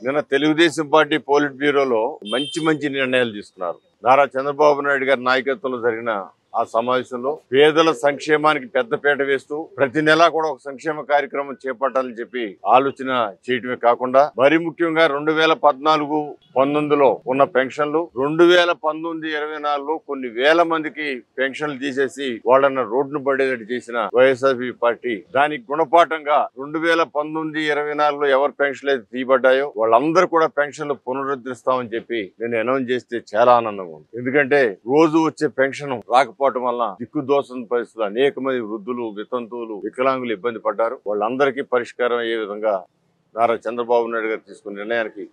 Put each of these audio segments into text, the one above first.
నిన్న Telugu Desam party polit బ్యూరోలో మంచి నిర్ణయాలు తీసుకున్నారు. నారా చంద్రబాబు నాయుడు గారి నాయకత్వంలో జరిగిన ఆ సమావేశంలో పేదల సంక్షేమానికి పెద్దపీట వేస్తూ ప్రతి నెలా కూడా ఒక సంక్షేమ కార్యక్రమం చేపట్టాలని చెప్పి ఆలోచన చేయటమే కాకుండా మరి ముఖ్యంగా 2014-19లో ఉన్న పెన్షన్లు 2019-24లో కొన్ని వేల మందికి పెన్షన్లు తీసేసి వాళ్ళన్న రోడ్డును పడేటట్టు చేసిన వైఎస్ఆర్సీపీ పార్టీ దానికి గుణపాఠంగా 2019-24లో ఎవరు పెన్షన్లు అయితే తీయబడ్డాయో వాళ్ళందరూ కూడా పెన్షన్లు పునరుద్ధరిస్తామని చెప్పి నేను అనౌన్స్ చేస్తే చాలా ఆనందంగా ఉంది. ఎందుకంటే రోజు వచ్చే పెన్షన్ రాకపోవడం వల్ల దిక్కుదోసిన పరిస్థితులు అనేక మంది వృద్ధులు, వితంతువులు, వికలాంగులు ఇబ్బంది పడ్డారు. వాళ్ళందరికీ పరిష్కారం అయ్యే విధంగా నారా చంద్రబాబు నాయుడు గారు తీసుకున్న నిర్ణయానికి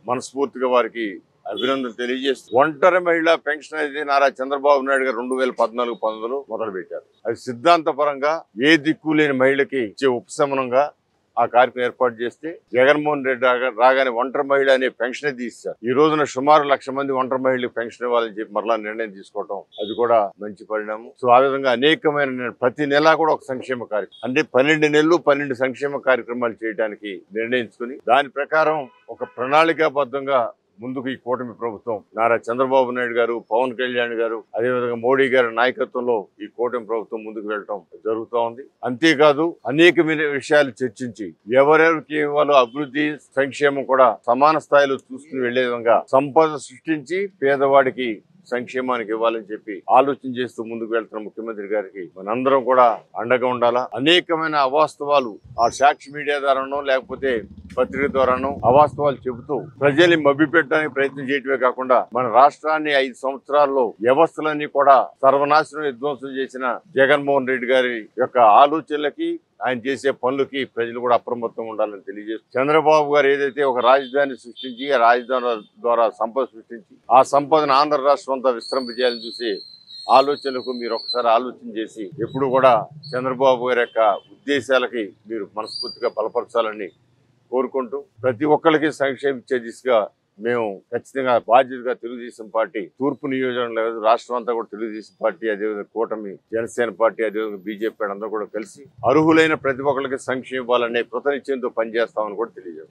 మనస్ఫూర్తిగా వారికి అభినందనలు తెలియజేస్తూ ఒంటరి మహిళా పెన్షన్ అనేది నారా చంద్రబాబు నాయుడు గారు 2014-19లో మొదలు పెట్టారు. అది సిద్ధాంతపరంగా ఏ దిక్కు లేని మహిళకి ఇచ్చే ఉపశమనంగా ఆ కార్యక్రమం ఏర్పాటు చేస్తే జగన్మోహన్ రెడ్డి రాగానే ఒంటరి మహిళ అనే పెన్షన్ తీస్తారు. ఈ రోజున సుమారు 1,00,000 మంది ఒంటరి మహిళలకు పెన్షన్ ఇవ్వాలని చెప్పి మరలా నిర్ణయం తీసుకోవడం అది కూడా మంచి పరిణామం. సో ఆ విధంగా అనేకమైన ప్రతి నెల కూడా ఒక సంక్షేమ కార్యక్రమం అంటే 12 నెలలు 12 సంక్షేమ కార్యక్రమాలు చేయడానికి నిర్ణయించుకుని దాని ప్రకారం ఒక ప్రణాళికాబద్ధంగా ముందుకు ఈ కూటమి ప్రభుత్వం నారా చంద్రబాబు నాయుడు గారు, పవన్ కళ్యాణ్ గారు, అదేవిధంగా మోడీ గారి నాయకత్వంలో ఈ కూటమి ప్రభుత్వం ముందుకు వెళ్ళటం జరుగుతూ ఉంది. అంతేకాదు అనేక విషయాలు చర్చించి ఎవరెవరికి ఇవ్వాలో అభివృద్ధి సంక్షేమం కూడా సమాన స్థాయిలో చూసుకుని వెళ్లే విధంగా సంపద సృష్టించి పేదవాడికి సంక్షేమానికి ఇవ్వాలని చెప్పి ఆలోచన చేస్తూ ముందుకు వెళ్తున్న ముఖ్యమంత్రి గారికి మనందరం కూడా అండగా ఉండాలా. అనేకమైన అవాస్తవాలు ఆ సాక్షి మీడియా ద్వారానో లేకపోతే పత్రిక ద్వారానో అవాస్తవాలు చెబుతూ ప్రజల్ని మభ్యపెట్టడానికి ప్రయత్నం చేయటమే కాకుండా మన రాష్ట్రాన్ని 5 సంవత్సరాల్లో వ్యవస్థలన్నీ కూడా సర్వనాశనం విధ్వంసం చేసిన జగన్మోహన్ రెడ్డి గారి యొక్క ఆలోచనలకి ఆయన చేసే పనులకి ప్రజలు కూడా అప్రమత్తంగా ఉండాలని తెలియజేస్తారు. చంద్రబాబు గారు ఏదైతే ఒక రాజధాని సృష్టించి ఆ రాజధాని ద్వారా సంపద సృష్టించి ఆ సంపదను ఆంధ్ర రాష్ట్రం అంతా విస్తరింపజేయాలని చూసి ఆలోచనలకు మీరు ఒకసారి ఆలోచన చేసి ఎప్పుడు కూడా చంద్రబాబు గారి యొక్క ఉద్దేశాలకి మీరు మనస్ఫూర్తిగా బలపరచాలని కోరుకుంటూ ప్రతి ఒక్కరికి సంక్షేమించే దిశగా మేము ఖచ్చితంగా బాధ్యతగా తెలుగుదేశం పార్టీ తూర్పు నియోజకవర్గం రాష్ట్రం అంతా కూడా తెలుగుదేశం పార్టీ, అదేవిధంగా కూటమి జనసేన పార్టీ, అదేవిధంగా బీజేపీ అందరూ కూడా కలిసి అర్హులైన ప్రతి ఒక్కరికి సంక్షేమ ఇవ్వాలనే కృతనిశ్చయంతో పనిచేస్తామని కూడా తెలియజేస్తాం.